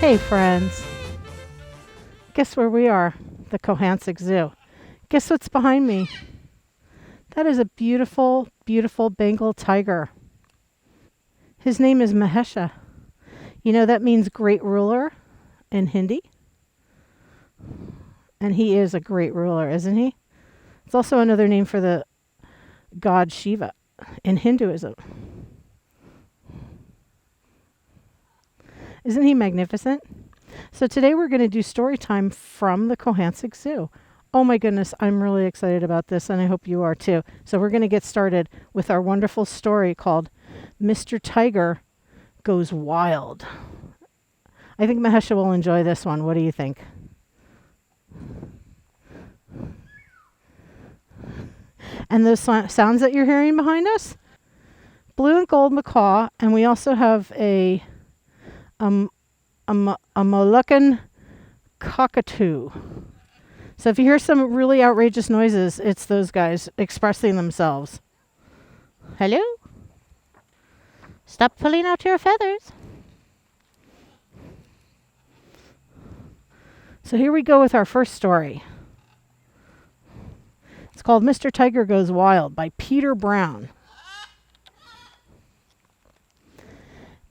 Hey friends, guess where we are? The Cohanzick Zoo. Guess what's behind me? That is a beautiful, beautiful Bengal tiger. His name is Mahesha. You know that means great ruler in Hindi? And he is a great ruler, isn't he? It's also another name for the god Shiva in Hinduism. Isn't he magnificent? So today we're going to do story time from the Cohanzick Zoo. Oh my goodness, I'm really excited about this, and I hope you are too. So we're going to get started with our wonderful story called Mr. Tiger Goes Wild. I think Mahesha will enjoy this one. What do you think? And those sounds that you're hearing behind us? Blue and gold macaw, and we also have a Moluccan cockatoo. So if you hear some really outrageous noises, it's those guys expressing themselves. Hello? Stop pulling out your feathers. So here we go with our first story. It's called Mr. Tiger Goes Wild by Peter Brown.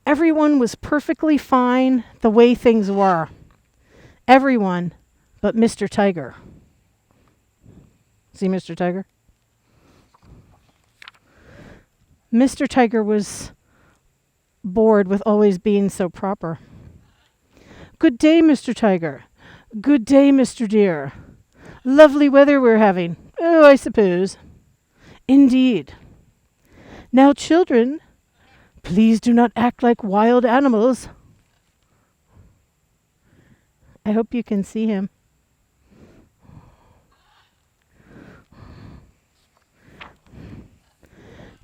Everyone was perfectly fine the way things were. Everyone but Mr. Tiger. See Mr. Tiger? Mr. Tiger was bored with always being so proper. Good day, Mr. Tiger. Good day, Mr. Deer. Lovely weather we're having. Oh, I suppose. Indeed. Now, children, please do not act like wild animals. I hope you can see him.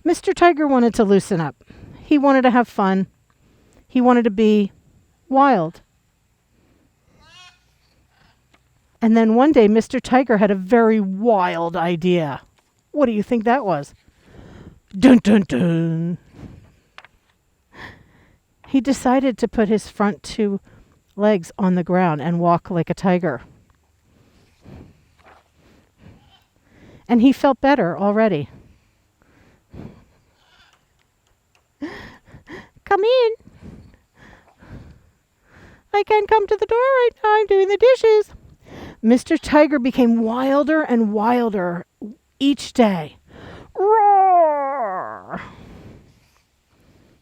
Mr. Tiger wanted to loosen up. He wanted to have fun. He wanted to be wild. And then one day, Mr. Tiger had a very wild idea. What do you think that was? Dun dun dun. He decided to put his front two legs on the ground and walk like a tiger. And he felt better already. Come in. I can't come to the door right now. I'm doing the dishes. Mr. Tiger became wilder and wilder each day. Roar!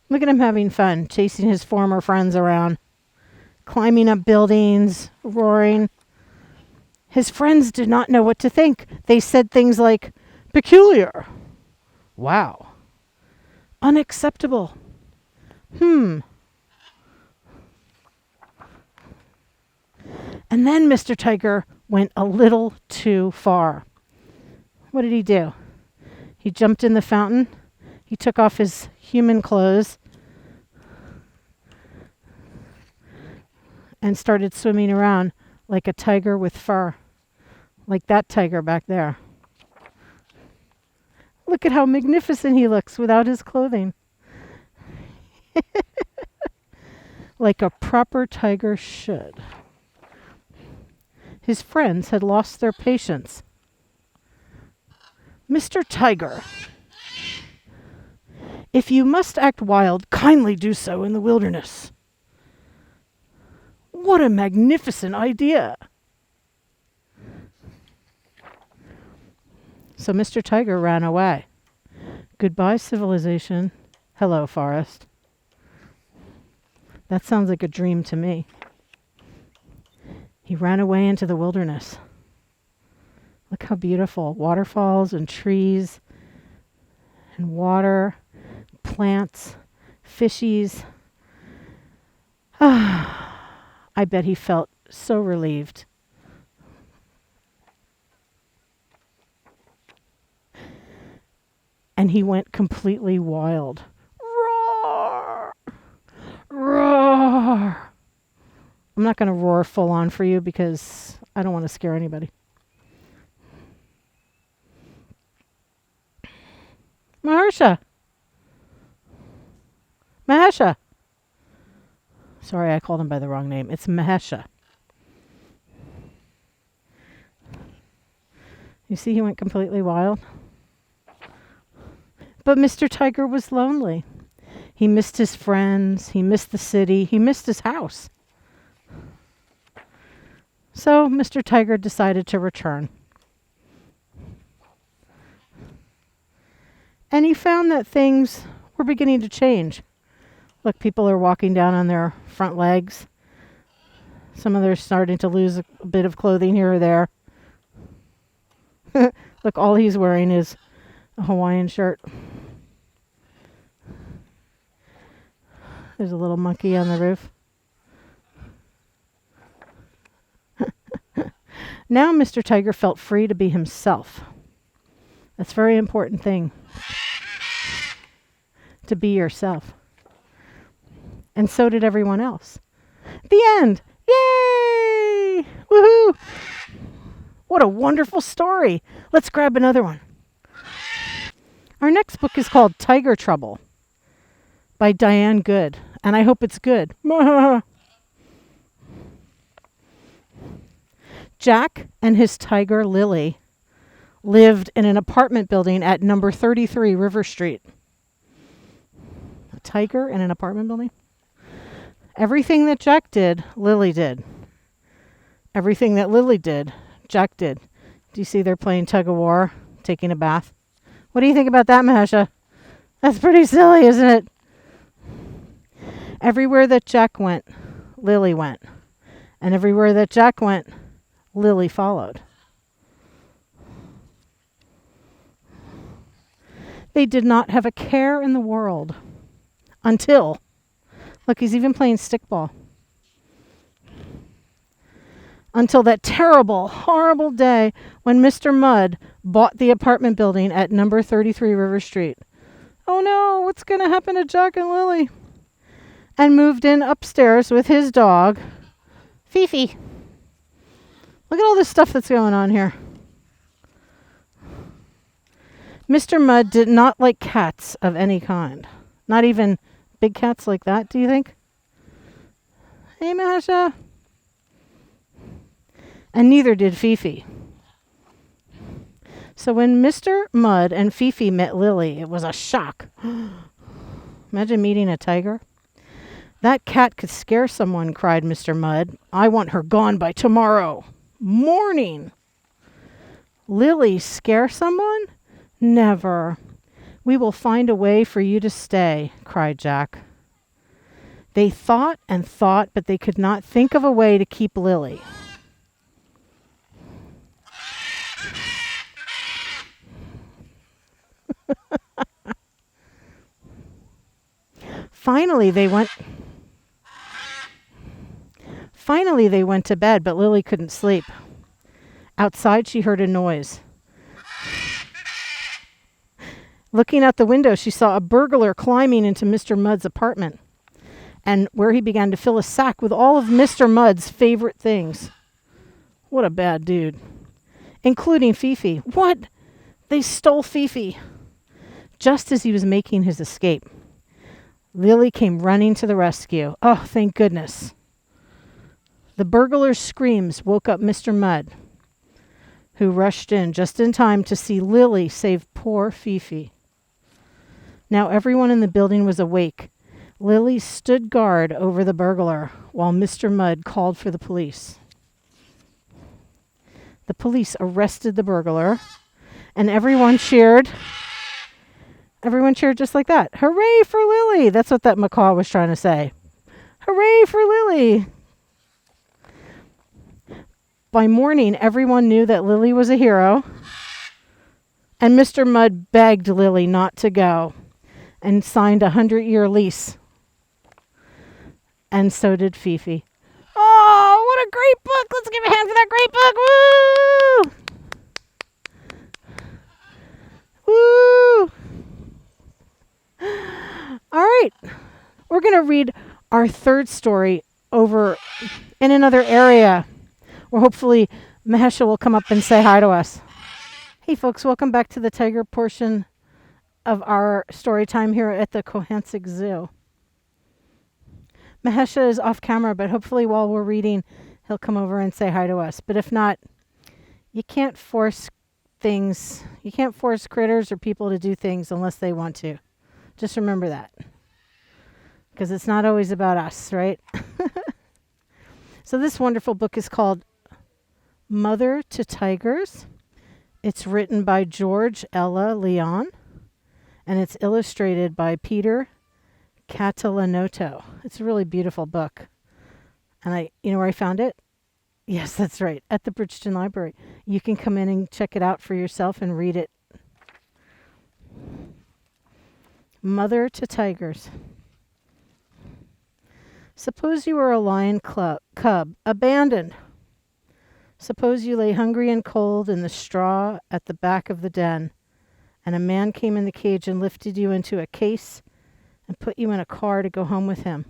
Look at him having fun, chasing his former friends around, climbing up buildings, roaring. His friends did not know what to think. They said things like, peculiar. Wow. Unacceptable. And then Mr. Tiger went a little too far. What did he do? He jumped in the fountain. He took off his human clothes and started swimming around like a tiger with fur. Like that tiger back there. Look at how magnificent he looks without his clothing. Like a proper tiger should. His friends had lost their patience. Mr. Tiger, if you must act wild, kindly do so in the wilderness. What a magnificent idea! So Mr. Tiger ran away. Goodbye, civilization. Hello, forest. That sounds like a dream to me. He ran away into the wilderness. Look how beautiful. Waterfalls and trees and water, plants, fishies. I bet he felt so relieved. And he went completely wild. Roar! Roar! I'm not going to roar full on for you because I don't want to scare anybody. Mahesha. Sorry, I called him by the wrong name. It's Mahesha. You see, he went completely wild. But Mr. Tiger was lonely. He missed his friends. He missed the city. He missed his house. So Mr. Tiger decided to return. And he found that things were beginning to change. Look, people are walking down on their front legs. Some of them are starting to lose a bit of clothing here or there. Look, all he's wearing is a Hawaiian shirt. There's a little monkey on the roof. Now Mr. Tiger felt free to be himself. That's a very important thing. To be yourself. And so did everyone else. The end. Yay! Woohoo! What a wonderful story. Let's grab another one. Our next book is called Tiger Trouble by Diane Good. And I hope it's good. Jack and his tiger Lily lived in an apartment building at number 33 River Street. A tiger in an apartment building? Everything that Jack did, Lily did. Everything that Lily did, Jack did. Do you see they're playing tug of war, taking a bath? What do you think about that, Mahesha? That's pretty silly, isn't it? Everywhere that Jack went, Lily went. And everywhere that Jack went, Lily followed. They did not have a care in the world until, look, he's even playing stickball. Until that terrible, horrible day when Mr. Mudd bought the apartment building at number 33 River Street. Oh no, what's going to happen to Jack and Lily? And moved in upstairs with his dog, Fifi. Look at all this stuff that's going on here. Mr. Mudd did not like cats of any kind. Not even big cats like that, do you think? Hey, Mahesha. And neither did Fifi. So when Mr. Mudd and Fifi met Lily, it was a shock. Imagine meeting a tiger. That cat could scare someone, cried Mr. Mudd. I want her gone by tomorrow morning. Lily, scare someone? Never. We will find a way for you to stay, cried Jack. They thought and thought, but they could not think of a way to keep Lily. Finally, they went to bed, but Lily couldn't sleep. Outside, she heard a noise. Looking out the window, she saw a burglar climbing into Mr. Mudd's apartment, and where he began to fill a sack with all of Mr. Mudd's favorite things. What a bad dude. Including Fifi. What? They stole Fifi. Just as he was making his escape, Lily came running to the rescue. Oh, thank goodness. The burglar's screams woke up Mr. Mudd, who rushed in just in time to see Lily save poor Fifi. Now everyone in the building was awake. Lily stood guard over the burglar while Mr. Mudd called for the police. The police arrested the burglar, and everyone cheered. Everyone cheered just like that. Hooray for Lily! That's what that macaw was trying to say. Hooray for Lily! By morning, everyone knew that Lily was a hero, and Mr. Mudd begged Lily not to go and signed a 100-year lease. And so did Fifi. Oh, what a great book! Let's give a hand for that great book! Woo! Woo! All right. We're going to read our third story over in another area where hopefully Mahesha will come up and say hi to us. Hey, folks. Welcome back to the tiger portion of our story time here at the Cohanzick Zoo. Mahesha is off camera, but hopefully while we're reading, he'll come over and say hi to us. But if not, you can't force things. You can't force critters or people to do things unless they want to. Just remember that. Because it's not always about us, right? So this wonderful book is called Mother to Tigers. It's written by George Ella Leon, and it's illustrated by Peter Catalanotto. It's a really beautiful book. And you know where I found it? Yes, that's right, at the Bridgeton Library. You can come in and check it out for yourself and read it. Mother to Tigers. Suppose you were a lion cub, abandoned. Suppose you lay hungry and cold in the straw at the back of the den, and a man came in the cage and lifted you into a case and put you in a car to go home with him.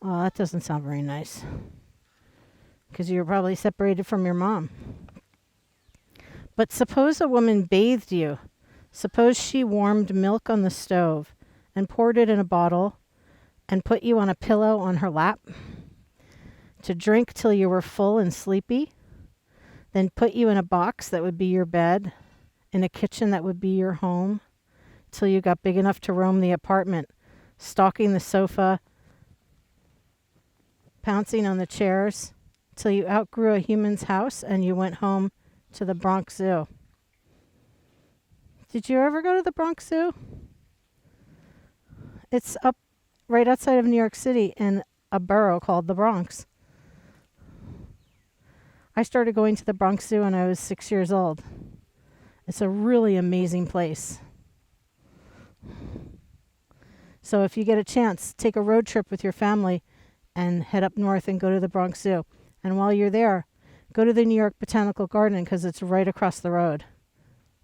Oh, that doesn't sound very nice. Because you were probably separated from your mom. But suppose a woman bathed you. Suppose she warmed milk on the stove and poured it in a bottle and put you on a pillow on her lap to drink till you were full and sleepy, then put you in a box that would be your bed, in a kitchen that would be your home, till you got big enough to roam the apartment, stalking the sofa, pouncing on the chairs, till you outgrew a human's house and you went home to the Bronx Zoo. Did you ever go to the Bronx Zoo? It's up right outside of New York City in a borough called the Bronx. I started going to the Bronx Zoo when I was 6 years old. It's a really amazing place. So if you get a chance, take a road trip with your family and head up north and go to the Bronx Zoo. And while you're there, go to the New York Botanical Garden because it's right across the road.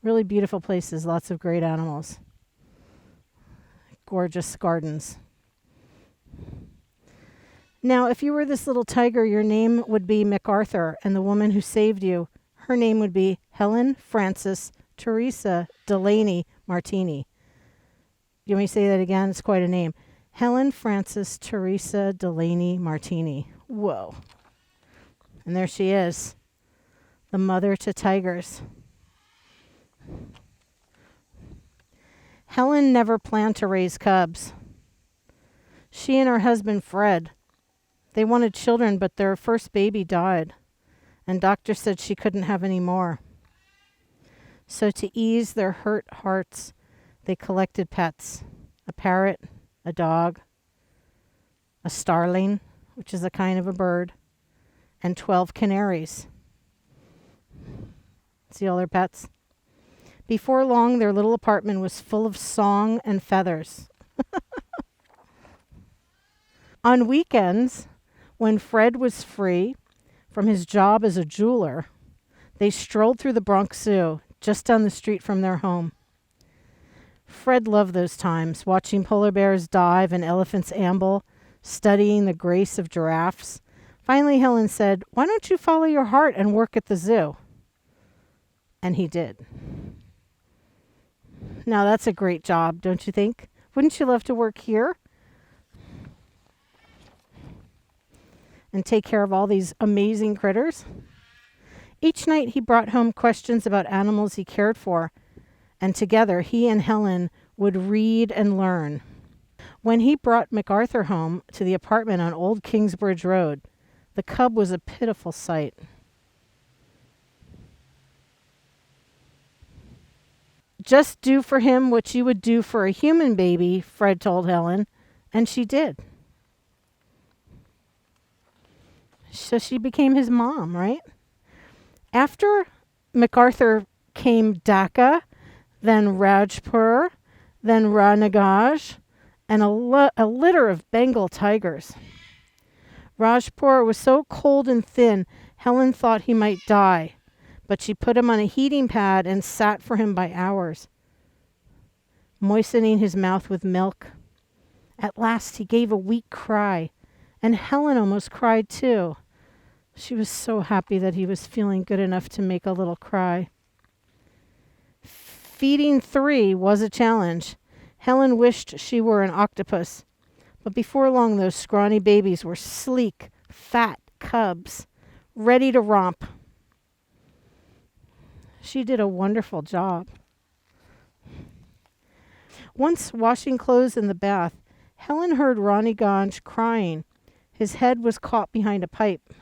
Really beautiful places, lots of great animals. Gorgeous gardens. Now, if you were this little tiger, your name would be MacArthur, and the woman who saved you, her name would be Helen Frances Teresa Delaney Martini. You want me to say that again? It's quite a name. Helen Frances Teresa Delaney Martini. Whoa. And there she is, the mother to tigers. Helen never planned to raise cubs. She and her husband, Fred, they wanted children, but their first baby died, and doctors said she couldn't have any more. So to ease their hurt hearts, they collected pets, a parrot, a dog, a starling, which is a kind of a bird, and 12 canaries. See all their pets? Before long, their little apartment was full of song and feathers. On weekends, when Fred was free from his job as a jeweler, they strolled through the Bronx Zoo, just down the street from their home. Fred loved those times, watching polar bears dive and elephants amble, studying the grace of giraffes. Finally, Helen said, "Why don't you follow your heart and work at the zoo?" And he did. Now, that's a great job, don't you think? Wouldn't you love to work here? And take care of all these amazing critters? Each night he brought home questions about animals he cared for, and together he and Helen would read and learn. When he brought MacArthur home to the apartment on Old Kingsbridge Road, the cub was a pitiful sight. Just do for him what you would do for a human baby, Fred told Helen, and she did. So she became his mom, right? After MacArthur came Dhaka, then Rajpur, then Ranagaj, and a litter of Bengal tigers. Rajpur was so cold and thin, Helen thought he might die, but she put him on a heating pad and sat for him by hours, moistening his mouth with milk. At last he gave a weak cry, and Helen almost cried too. She was so happy that he was feeling good enough to make a little cry. Feeding 3 was a challenge. Helen wished she were an octopus, But before long, those scrawny babies were sleek, fat cubs, ready to romp. She did a wonderful job. Once washing clothes in the bath, Helen heard Ronnie Ganj crying. His head was caught behind a pipe.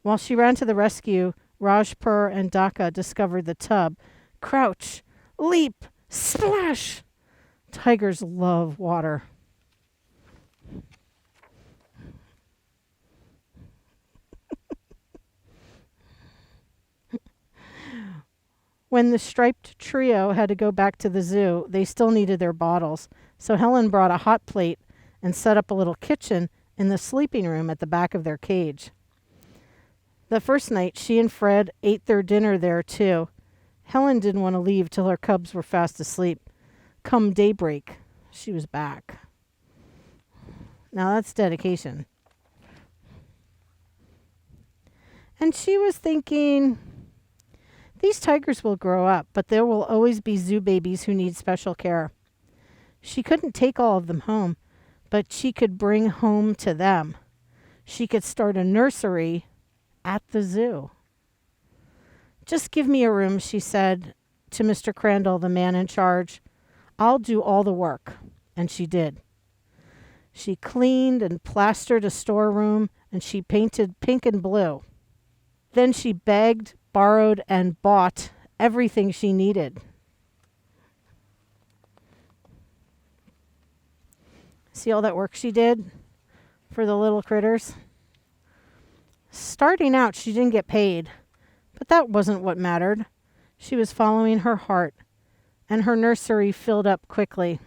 While she ran to the rescue, Rajpur and Dhaka discovered the tub. Crouch, leap, splash! Tigers love water. When the striped trio had to go back to the zoo, they still needed their bottles. So Helen brought a hot plate and set up a little kitchen in the sleeping room at the back of their cage. The first night, she and Fred ate their dinner there too. Helen didn't want to leave till her cubs were fast asleep. Come daybreak, she was back. Now that's dedication. And she was thinking, these tigers will grow up, but there will always be zoo babies who need special care. She couldn't take all of them home, but she could bring home to them. She could start a nursery at the zoo. Just give me a room, she said to Mr. Crandall, the man in charge. I'll do all the work. And she did. She cleaned and plastered a storeroom, and she painted pink and blue. Then she begged, borrowed, and bought everything she needed. See all that work she did for the little critters? Starting out, she didn't get paid, but that wasn't what mattered. She was following her heart, and her nursery filled up quickly.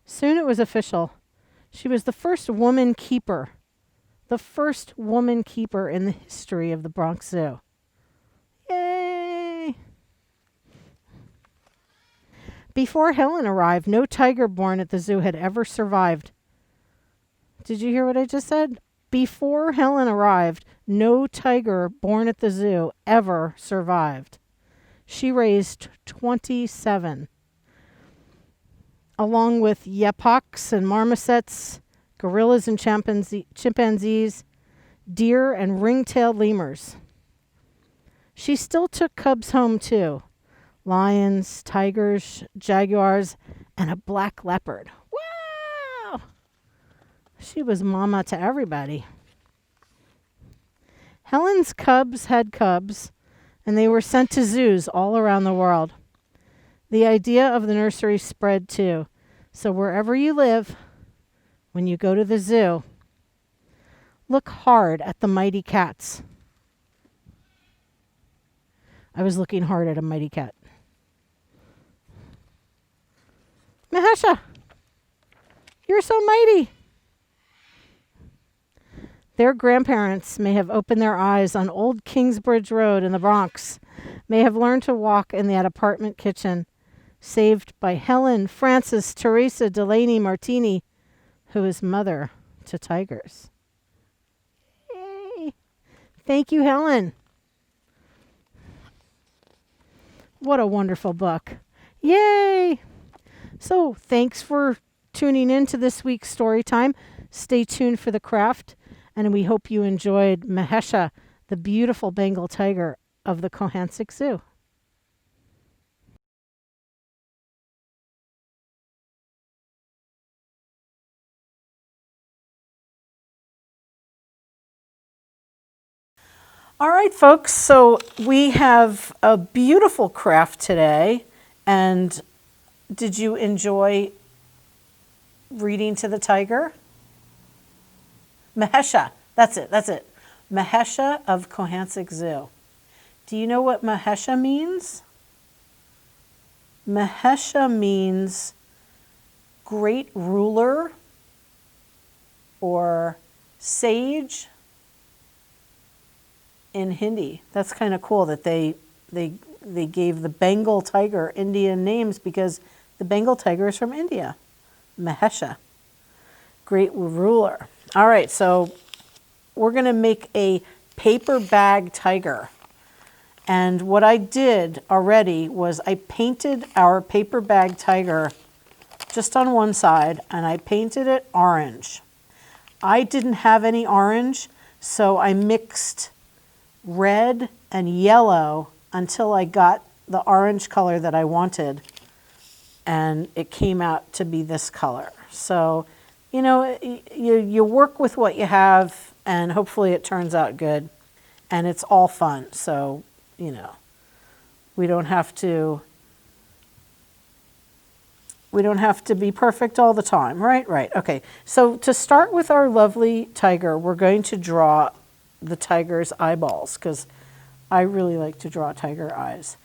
Soon it was official. She was the first woman keeper in the history of the Bronx Zoo. Yay! Before Helen arrived, no tiger born at the zoo had ever survived. Did you hear what I just said? Before Helen arrived, no tiger born at the zoo ever survived. She raised 27, along with yapoks and marmosets, gorillas and chimpanzees, deer and ring-tailed lemurs. She still took cubs home too. Lions, tigers, jaguars, and a black leopard. Wow! She was mama to everybody. Helen's cubs had cubs, and they were sent to zoos all around the world. The idea of the nursery spread too. So wherever you live, when you go to the zoo, look hard at the mighty cats. I was looking hard at a mighty cat. Mahesha, you're so mighty. Their grandparents may have opened their eyes on Old Kingsbridge Road in the Bronx, may have learned to walk in that apartment kitchen, saved by Helen Frances Teresa Delaney Martini, who is mother to tigers. Yay! Thank you, Helen. What a wonderful book. Yay! So thanks for tuning in to this week's story time. Stay tuned for the craft, and we hope you enjoyed Mahesha, the beautiful Bengal tiger of the Cohanzick Zoo. All right, folks, so we have a beautiful craft today, and did you enjoy reading to the tiger? Mahesha, that's it. Mahesha of Cohanzick Zoo. Do you know what Mahesha means? Mahesha means great ruler or sage in Hindi. That's kind of cool that they gave the Bengal tiger Indian names because the Bengal tiger is from India. Mahesha, great ruler. All right, so we're going to make a paper bag tiger. And what I did already was I painted our paper bag tiger just on one side, and I painted it orange. I didn't have any orange, so I mixed red and yellow until I got the orange color that I wanted, and it came out to be this color. So, you know, you work with what you have, and hopefully it turns out good, and it's all fun. So, you know, we don't have to be perfect all the time, right? Right. Okay. So to start with our lovely tiger, we're going to draw the tiger's eyeballs, because I really like to draw tiger eyes.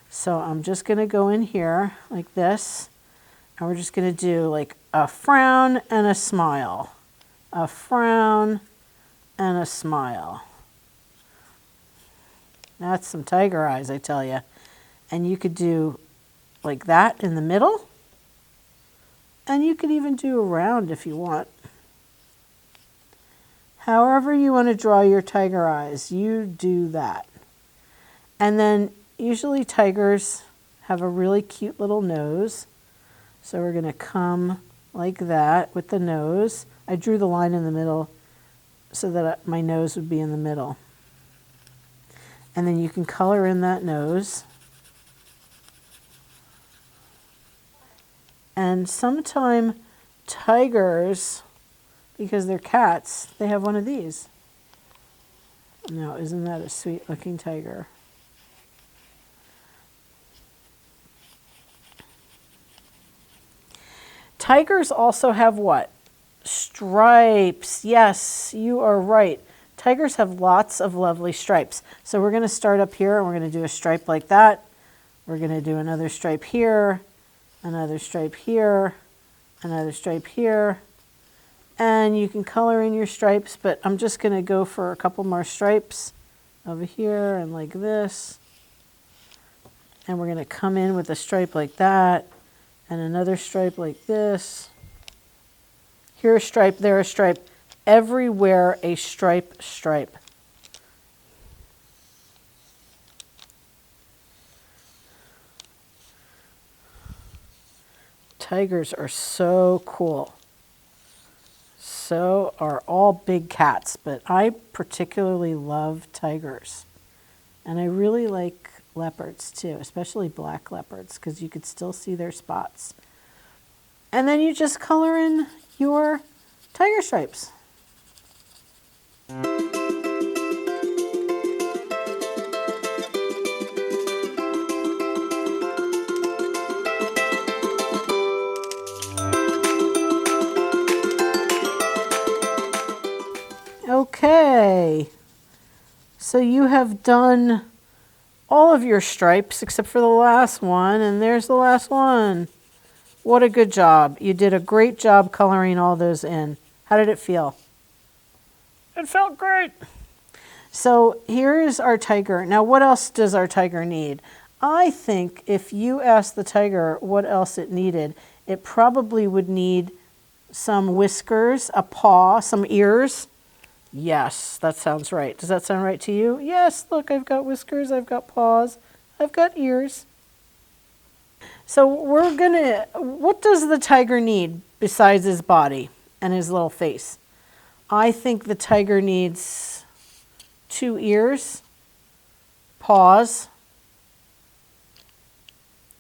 So I'm just going to go in here like this, and we're just going to do like a frown and a smile, a frown and a smile. That's some tiger eyes, I tell you. And you could do like that in the middle, and you could even do a round if you want. However you want to draw your tiger eyes, you do that. And then usually tigers have a really cute little nose. So we're going to come like that with the nose. I drew the line in the middle so that my nose would be in the middle. And then you can color in that nose. And sometime tigers, because they're cats, they have one of these. Now, isn't that a sweet looking tiger? Tigers also have what? Stripes. Yes, you are right. Tigers have lots of lovely stripes. So we're going to start up here, and we're going to do a stripe like that. We're going to do another stripe here, another stripe here, another stripe here. And you can color in your stripes, but I'm just going to go for a couple more stripes over here and like this. And we're going to come in with a stripe like that, and another stripe like this. Here a stripe, there a stripe. Everywhere a stripe, stripe. Tigers are so cool. So are all big cats, but I particularly love tigers. And I really like leopards too, especially black leopards, because you could still see their spots. And then you just color in your tiger stripes. Okay, so you have done all of your stripes except for the last one, and there's the last one. What a good job. You did a great job coloring all those in. How did it feel? It felt great. So here is our tiger. Now, what else does our tiger need? I think if you asked the tiger what else it needed, it probably would need some whiskers, a paw, some ears. Yes, that sounds right. Does that sound right to you? Yes, look, I've got whiskers, I've got paws, I've got ears. So what does the tiger need besides his body and his little face? I think the tiger needs 2 ears, paws.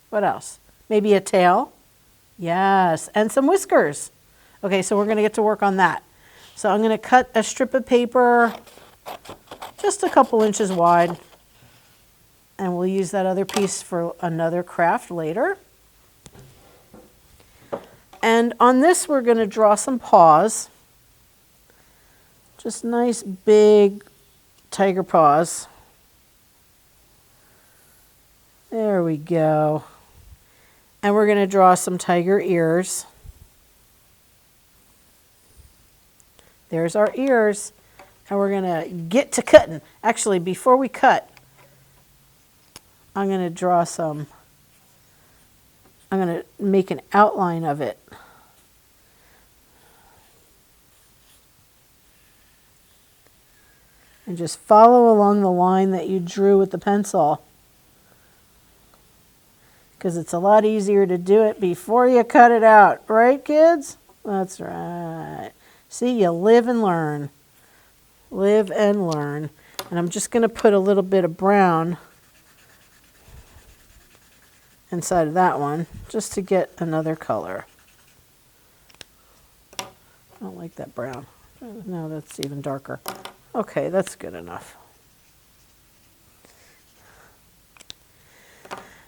What else? Maybe a tail? Yes, and some whiskers. Okay, so we're going to get to work on that. So I'm going to cut a strip of paper just a couple inches wide, and we'll use that other piece for another craft later. And on this, we're going to draw some paws. Just nice big tiger paws. There we go. And we're going to draw some tiger ears. There's our ears. And we're going to get to cutting. Actually, before we cut, I'm going to make an outline of it. And just follow along the line that you drew with the pencil. because it's a lot easier to do it before you cut it out. Right, kids? That's right. See, you live and learn. Live and learn. And I'm just going to put a little bit of brown inside of that one just to get another color. I don't like that brown. No, that's even darker. Okay, that's good enough.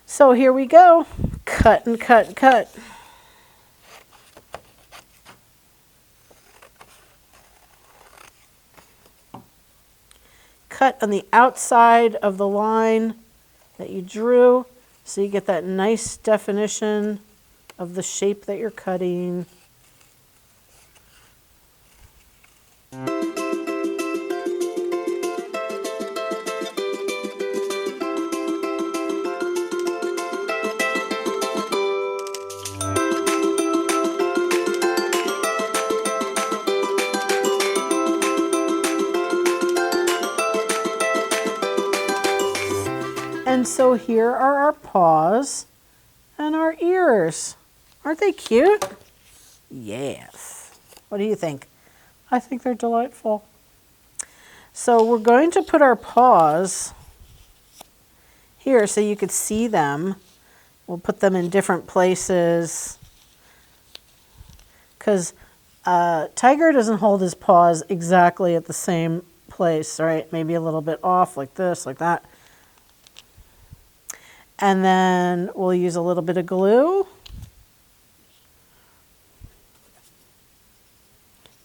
So here we go. Cut and cut and cut. Cut on the outside of the line that you drew so you get that nice definition of the shape that you're cutting. And so here are our paws and our ears. Aren't they cute? Yes. What do you think? I think they're delightful. So we're going to put our paws here so you could see them. We'll put them in different places because Tiger doesn't hold his paws exactly at the same place, right? Maybe a little bit off like this, like that. And then we'll use a little bit of glue.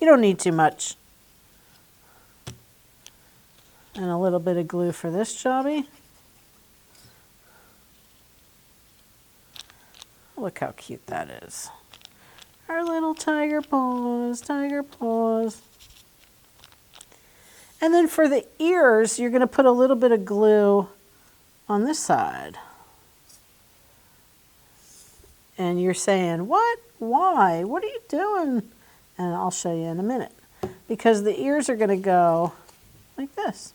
You don't need too much. And a little bit of glue for this jobby. Look how cute that is. Our little tiger paws, tiger paws. And then for the ears, you're going to put a little bit of glue on this side. And you're saying, what? Why? What are you doing? And I'll show you in a minute. Because the ears are going to go like this.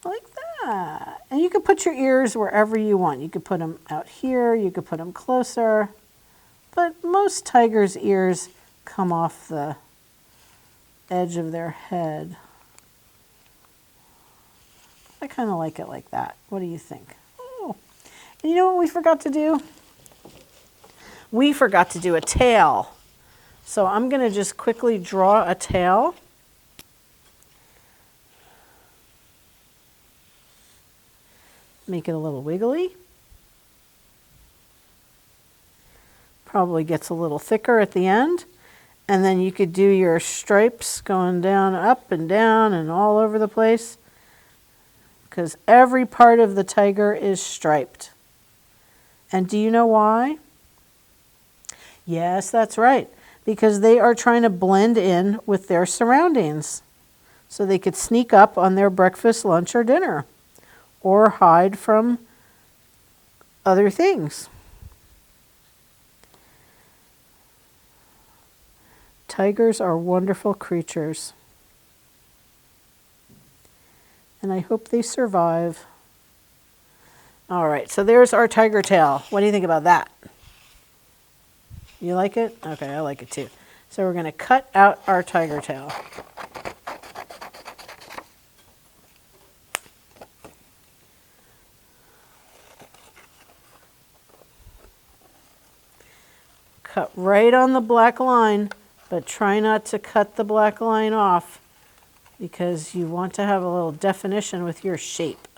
Like that. And you can put your ears wherever you want. You could put them out here. You could put them closer. But most tigers' ears come off the edge of their head. I kind of like it like that. What do you think? Oh, and you know what we forgot to do? We forgot to do a tail. So I'm going to just quickly draw a tail. Make it a little wiggly. Probably gets a little thicker at the end. And then you could do your stripes going down, up and down and all over the place. Because every part of the tiger is striped. And do you know why? Yes, that's right. Because they are trying to blend in with their surroundings. So they could sneak up on their breakfast, lunch, or dinner. Or hide from other things. Tigers are wonderful creatures. And I hope they survive. All right, so there's our tiger tail. What do you think about that? You like it? Okay, I like it too. So we're going to cut out our tiger tail. Cut right on the black line. But try not to cut the black line off because you want to have a little definition with your shape.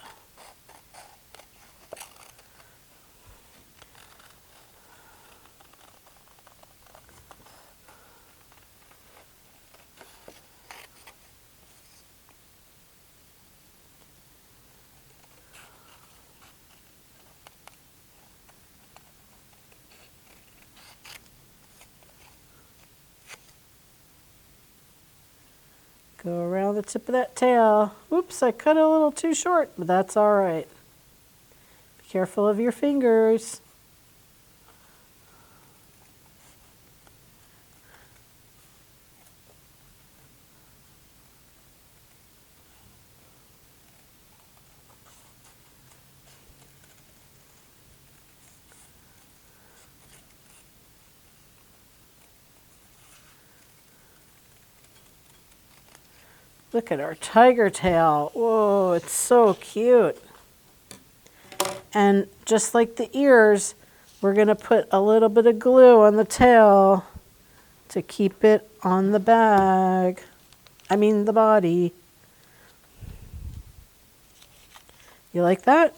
Go around the tip of that tail. Oops, I cut it a little too short, but that's all right. Be careful of your fingers. Look at our tiger tail. Whoa, it's so cute. And just like the ears, we're going to put a little bit of glue on the tail to keep it on the bag. I mean the body. You like that?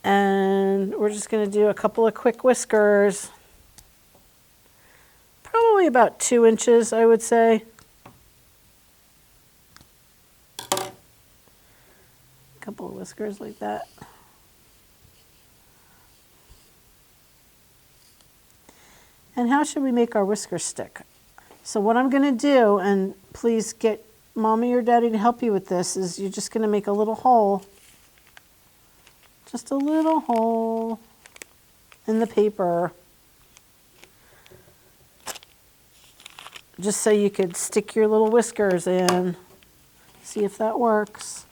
And we're just going to do a couple of quick whiskers. Probably about 2 inches, I would say. Couple of whiskers like that. And how should we make our whiskers stick? So what I'm going to do, and please get mommy or daddy to help you with this, is you're just going to make a little hole. Just a little hole in the paper. Just so you could stick your little whiskers in. See if that works.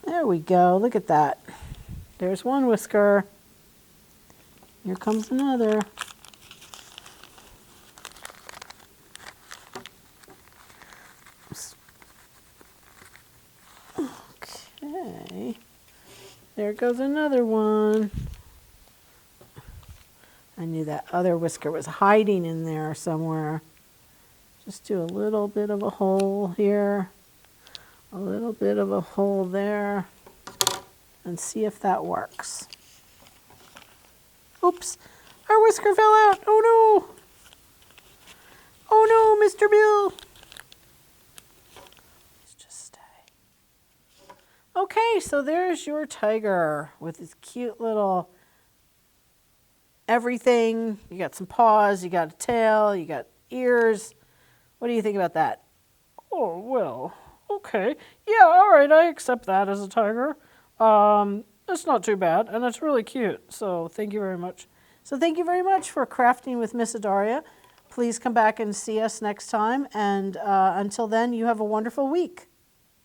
There we go. Look at that. There's one whisker. Here comes another. Okay. There goes another one. I knew that other whisker was hiding in there somewhere. Just do a little bit of a hole here. A little bit of a hole there, and see if that works. Oops, our whisker fell out. Oh no! Oh no, Mr. Bill! Let's just stay. Okay, so there's your tiger with his cute little everything. You got some paws, you got a tail, you got ears. What do you think about that? Oh, well. Okay, yeah, all right, I accept that as a tiger. It's not too bad, and it's really cute, so thank you very much. So thank you very much for crafting with Miss Adaria. Please come back and see us next time, and until then, you have a wonderful week.